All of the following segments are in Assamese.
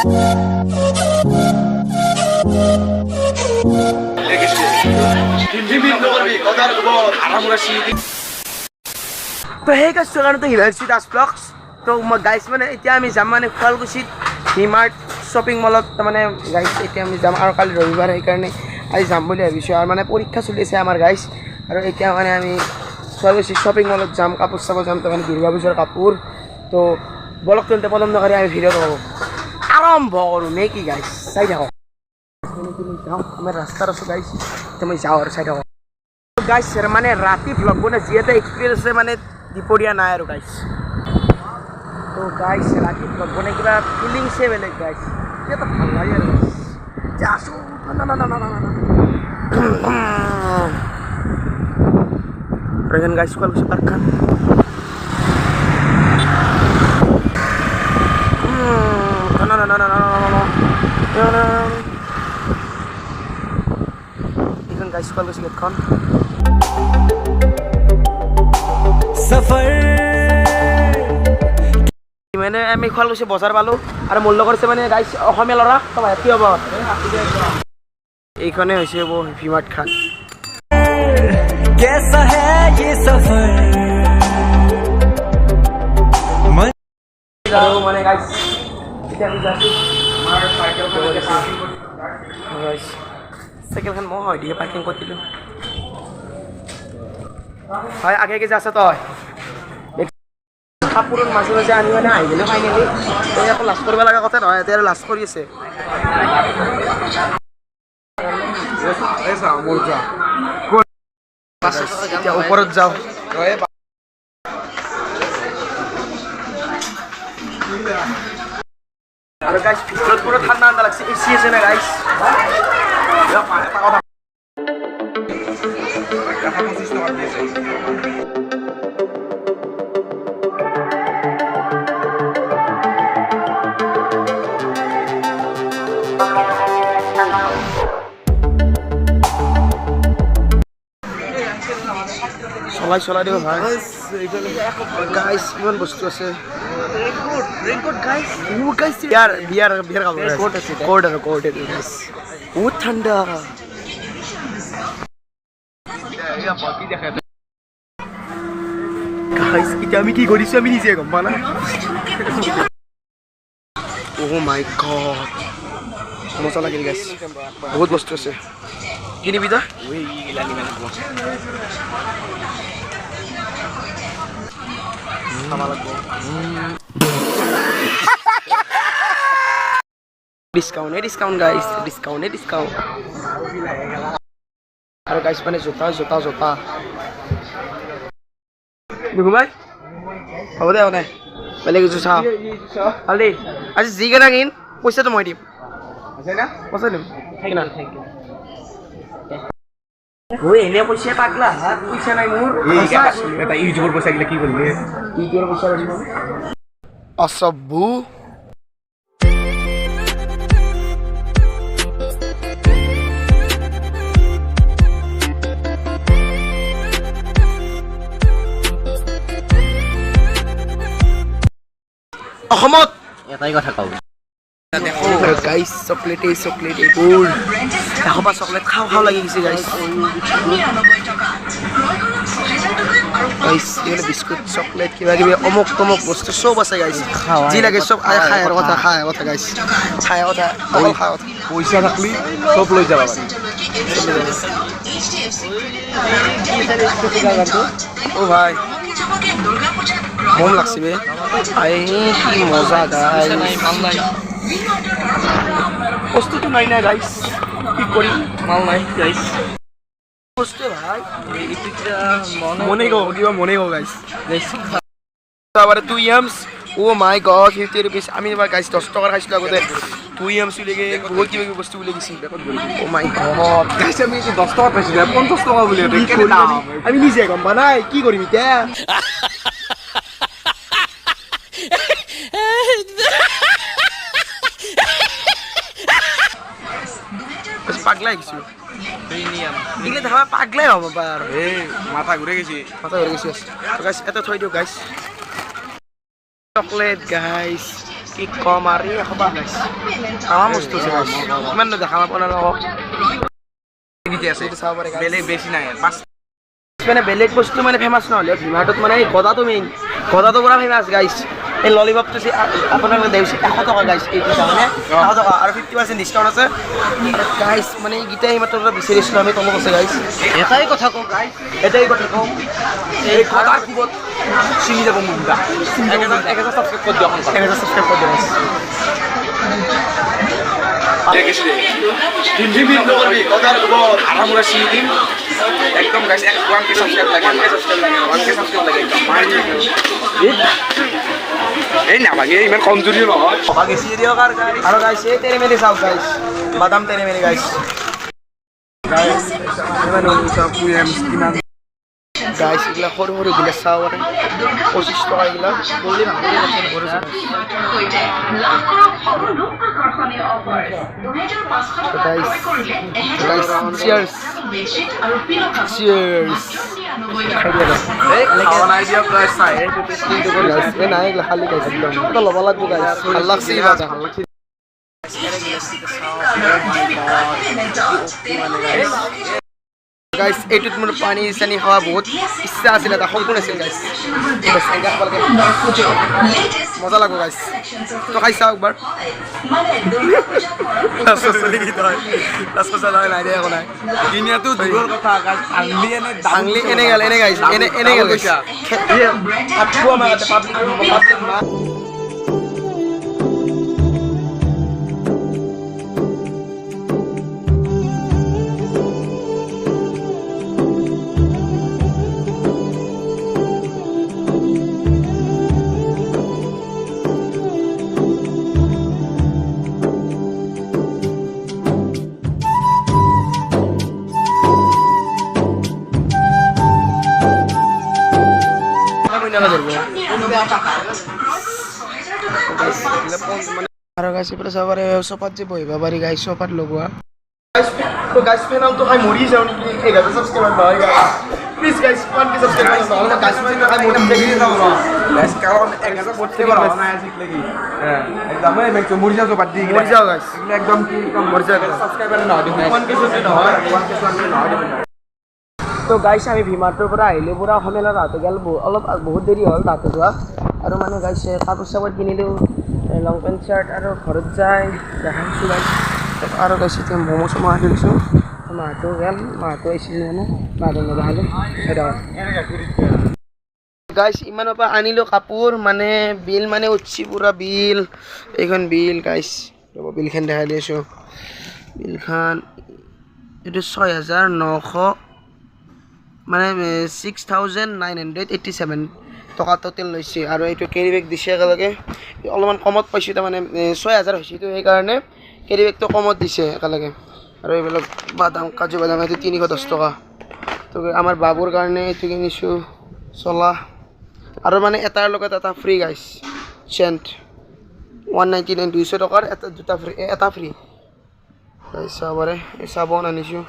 তো সেই কাজ কাৰণে হিমাংশু দাস ব্লগছ তো গাইছ মানে এতিয়া আমি যাম মানে শুৱালকুছিত মাৰ্ট শ্বপিং মলত তাৰমানে গাইছ এতিয়া আমি যাম আৰু কালি ৰবিবাৰ সেইকাৰণে আজি যাম বুলি ভাবিছোঁ আৰু মানে পৰীক্ষা চলি আছে আমাৰ গাইছ আৰু এতিয়া মানে আমি শুৱালকুছি শ্বপিং মলত যাম কাপোৰ চাব যাম তাৰমানে দুৰ্গা পূজাৰ কাপোৰ তো বলক তেন্তে পলম নকৰি আমি ভিডিঅ'টো আৰম্ভ কৰোঁ নে কি গাইছ চাই থাকক যাওঁ আমাৰ ৰাস্তাত আছোঁ গাইছ এতিয়া মই যাওঁ আৰু চাই থাকক গাইছ মানে ৰাতি ভ্লগ বনাই যি এটা এক্সপিৰিয়েঞ্চ আছে মানে দুপৰীয়া নাই আৰু গাইছ তো গাইছ ৰাতি ভ্লগ বনাই কিবা ফিলিংছে বেলেগ গাইছ এটা ভাল লাগে আৰু আছোঁ Regan guys, Sualkuchi parkan. No. Ikan guys, Sualkuchi get con. Safar. मैंने আমি শুৱালকুছি বজাৰ পালোঁ আৰু মোৰ লগত আছে মানে গাইছ অসমীয়া ল'ৰা তো কি হ'ব এইখনে হৈছে ভিমাৰ্ট খান कैसा है ये सफर माने गाइस इतना भी जाती हमारा साइकिल गाइस साइकिल खान मोह दिए पार्किंग करती लो हाय आगे के जा सकता है কাপোৰৰ মাঝে মাঝে আনি মানে আহি গ'লে ফাইনেলি এতিয়া আকৌ লাজ কৰিব লগা কথা নহয় এতিয়া আৰু লাজ কৰি আছে এতিয়া ওপৰত যাওঁ আৰু গাইছ ভিতৰত পুৰা ঠাণ্ডা ঠাণ্ডা লাগছে এচি আছে না গাইছ চলাই দিব ভাই গাইছ ইমান বস্তু আছে ৰেইনকোট গাইছ বিয়াৰ কাপোৰ কোট আছে কোট এইটো গাইছ বহুত ঠাণ্ডা গাইছ এতিয়া আমি কি কৰিছোঁ আমি নিজে গম পোৱা না অ' মাই গড মজা লাগিল গাইছ বহুত বস্তু আছে কিনিবি তই ডিসকাউন্ট গাইস ডিসকাউন্ট আৰু গাইস মানে জোতা দেখো ভাই হ'ব দে মানে বেলেগ জোতা চাওঁ ভালে আজি যি কেইটা কিন পইচাটো মই দিম আছে না পইচা দিম থেংক ইউ ওই এনে পয়সা পাগলা হাত পয়সা নাই মোর এটা ইউটিউবের পয়সা গিলা কি বলবে ইউটিউবের পয়সা দিব আসবু অসমত এটাই কথা কও দেখো গাইস চকলেট গুড দেখো বা চকলেট খাও লাগি গেছে গাইস এগুলো বিস্কুট চকলেট কিবা কিবি অমুক তমুক বস্তু সব আছে গাইস যি লাগে সব খায়ার কথা গাইস খায়ার কথা পয়সা থাকলে সব লই যাবা ও ভাই মন লাগছে বে আই কি মজা গাইস বস্তুটো নাই না গাইস কি করি মাল নাই গাইস বস্তু ভাই এটা মনে গো গাইস আবার 2 ইয়ামস ও মাই গড 50 রুপিস আমি এবার গাইস 10 টাকা খাইছিল আগতে 2 ইয়ামস লেগে বহুত কিবা কিবি বস্তু বলে গেছি ও মাই গড গাইস আমি 10 টাকা পাইছিল 50 টাকা বলে আমি নিজে গম বানাই কি করিম এটা পাগলাই গেছি প্রিমিয়াম দিলে ধাবা পাগলাই হবে পার মাথা ঘুরে গেছি তো গাইস এটা থই দিও গাইস চকলেট গাইস কি কম আৰু এই এশবা গাইছ আমাৰ বস্তু আছে গাইছ ইমান দেখা নাপাব নালাগক আছে এইটো চাব পাৰে বেলেগ বেছি নাই মানে বেলেগ বস্তু মানে ফেমাছ নহ'লেও ভিমাৰ্টত মানে এই গদাটো মেইন গদাটো পুৰা ফেমাছ গাইছ এই ললিপপটো যে আপোনালোকে দেখিছে 100 টকা গাইছ এইটো তাৰমানে 100 টকা আৰু 50% ডিছকাউণ্ট আছে গাইছ মানে এইকেইটাই মাত্ৰ বিচাৰিছিলোঁ আমি তলক আছে গাইছ এটাই কথা কওঁ গাইছ এটাই কথা কওঁ এই গদাৰ কোবত চিনি যাব মুগা 1000 সাবস্ক্ৰাইব কৰি দিয়ক 1000 সাবস্ক্ৰাইব কৰি দিয়ক একদম গাইছ 1K সাবস্ক্রাইব লাগে 1K সাবস্ক্রাইব লাগে এই না ভাগে ইমান কমজোরি নহয় টকা গেছি দিও কার গাইছ আর গাইছ এই তেরে মেরে চাও গাইছ বাদাম তেরে মেরে গাইছ গাইছ ইমান সব পুয়া মিষ্টিমান গাইছ এগুলা সরু সরু গিলা চাও আর 25 টাকা এগুলা বলি না করে গাইছ cheers Cheers. Kawan idea guys saya itu guys. Enak ya kali guys. Kita loba lagu guys. Allah sih baca. Guys, এইটোত মোৰ পানী চানি খাওয়া বহুত ইচ্ছা আছিল এটা সম্পূৰ্ণ আছিল গাইস মজা লাগো গাইস তো খাইছা একবাৰ সসলি কি তই সসলা নাই দে কোনাই কিনিয়াটো দূৰৰ কথা গাইস আংলি এনে গেল এনে গাইস এনে গেল কইছা আপু আমাৰ পাবলিক আৰু গাইছ পেলে সবাৰে সোফাত যে বহিবা পাৰি গাইছ সোফাত লগোৱা গাইছ তো গাইছ ফেনাম তো খাই মৰি যাও নেকি 1000 সাবস্ক্ৰাইবাৰ নহয় গাইছ প্লিজ গাইছ 1K সাবস্ক্ৰাইবাৰ নহলে গাইছ মই খাই মৰি দেখি যাও ন গাইছ কাৰণ 1000 সাবস্ক্ৰাইবাৰ না আছে লাগি হ্যাঁ একদম আমি তো মৰি যাও তো বাদ দি মৰি যাও গাইছ একদম কি একদম মৰি যাও সাবস্ক্ৰাইবাৰ নহয় 1K নহয় 1K নহয় তো গাইছ আমি ভিমাৰ্টৰ পৰা আহিলে পুৰা সমেলা ৰাতে গেল অলপ বহুত দেৰি হ'ল তাতে যোৱা আৰু মানে গাইছ কাপোৰ চাপোৰ কিনিলো লং পেণ্ট চাৰ্ট আৰু ঘৰত যাই দেখাইছোঁ গাইছ আৰু গাইছ এতিয়া ম'ম' চম' আনিছোঁ মাহটো গেল মাহটো আহিছিল মানে মাহটো নেদেখালোঁ গাইছ ইমানৰ পৰা আনিলোঁ কাপোৰ মানে বিল মানে উঠছি পুৰা বিল এইখন বিল গাইছ ৰ'ব বিলখন দেখাই দি আছোঁ বিলখন এইটো 6900 মানে 6987 টকা টোটেল লৈছে আৰু এইটো কেৰি বেগ দিছে একেলগে অলপমান কমত পাইছোঁ তাৰমানে 6000 হৈছে তো সেইকাৰণে কেৰি বেগটো কমত দিছে একেলগে আৰু এইবিলাক বাদাম কাজু বাদাম এইটো 310 টকা তো আমাৰ বাবুৰ কাৰণে এইটো কিনিছোঁ চলা আৰু মানে এটাৰ লগত এটা ফ্ৰী গাইছ চেণ্ট 199 200 টকাৰ এটা দুটা ফ্ৰী এটা ফ্ৰী গাইছ চাবৰে এই চাবোন আনিছোঁ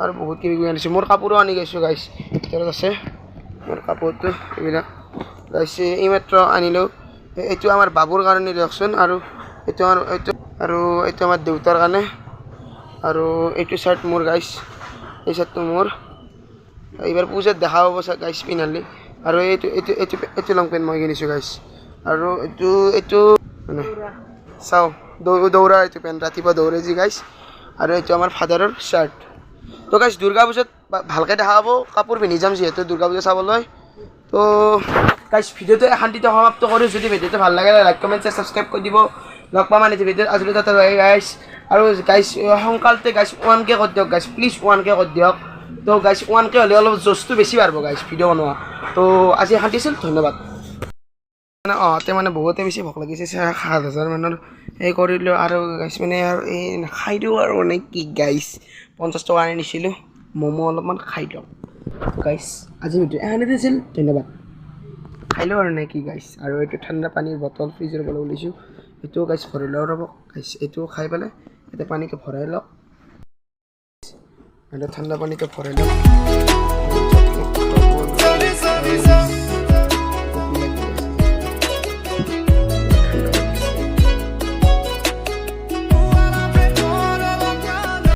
আৰু বহুত কিবি আনিছোঁ মোৰ কাপোৰো আনি গৈছোঁ গাইছ ভিতৰত আছে মোৰ কাপোৰটো এইবিলাক গাইছ এইমাত্ৰ আনিলোঁ এইটো আমাৰ বাবুৰ কাৰণে দিয়কচোন আৰু এইটো আমাৰ দেউতাৰ কাৰণে আৰু এইটো চাৰ্ট মোৰ গাইছ এই চাৰ্টটো মোৰ এইবাৰ পূজাত দেখা পাব গাইছ পিন্ধালি আৰু এইটো লং পেণ্ট মই কিনিছোঁ গাইছ আৰু এইটো মানে চাওঁ দৌৰা এইটো পেণ্ট ৰাতিপুৱা দৌৰে যি গাইছ আৰু এইটো আমাৰ ফাদাৰৰ চাৰ্ট তো গাইছ দুৰ্গা পূজাত ভালকৈ দেখা পাব কাপোৰ পিন্ধি যাম যিহেতু দুৰ্গা পূজা চাবলৈ তো গাইছ ভিডিঅ'টো শান্তিতে সমাপ্ত কৰোঁ যদি ভিডিঅ'টো ভাল লাগে লাইক কমেণ্ট ছাবস্ক্ৰাইব কৰি দিব লগ পাম মানে ভিডিঅ'ত আজিলৈ তাতে গাইছ আৰু গাইছ সোনকালতে গাইছ 1K কৰি দিয়ক গাইছ প্লিজ 1K কৰি দিয়ক তো গাইছ 1K হ'লে অলপ জ'চটো বেছি বাঢ়িব গাইছ ভিডিঅ' বনোৱা তো আজি শান্তি আছিল ধন্যবাদ মানে তে মানে বহুতে বেছি ভোক লাগিছে 7000 মানৰ এই কৰিলোঁ আৰু গাইছ মানে আৰু এই খাই দিওঁ আৰু মানে কি গাইছ 50 টকা আনি নিছিলোঁ ম'ম' অলপমান খাই দিওঁ গাইছ আজি ভিডিঅ' এখানেতে আছিল ধন্যবাদ খাই লওঁ আৰু নে কি গাইছ আৰু এইটো ঠাণ্ডা পানীৰ বটল ফ্ৰিজৰ পৰা ওলাইছোঁ এইটোও গাইছ ভৰাই লওঁ ৰ'ব গাইছ এইটো খাই পেলাই এতিয়া পানীটো ভৰাই লওঁ ঠাণ্ডা পানীটো ভৰাই লওঁ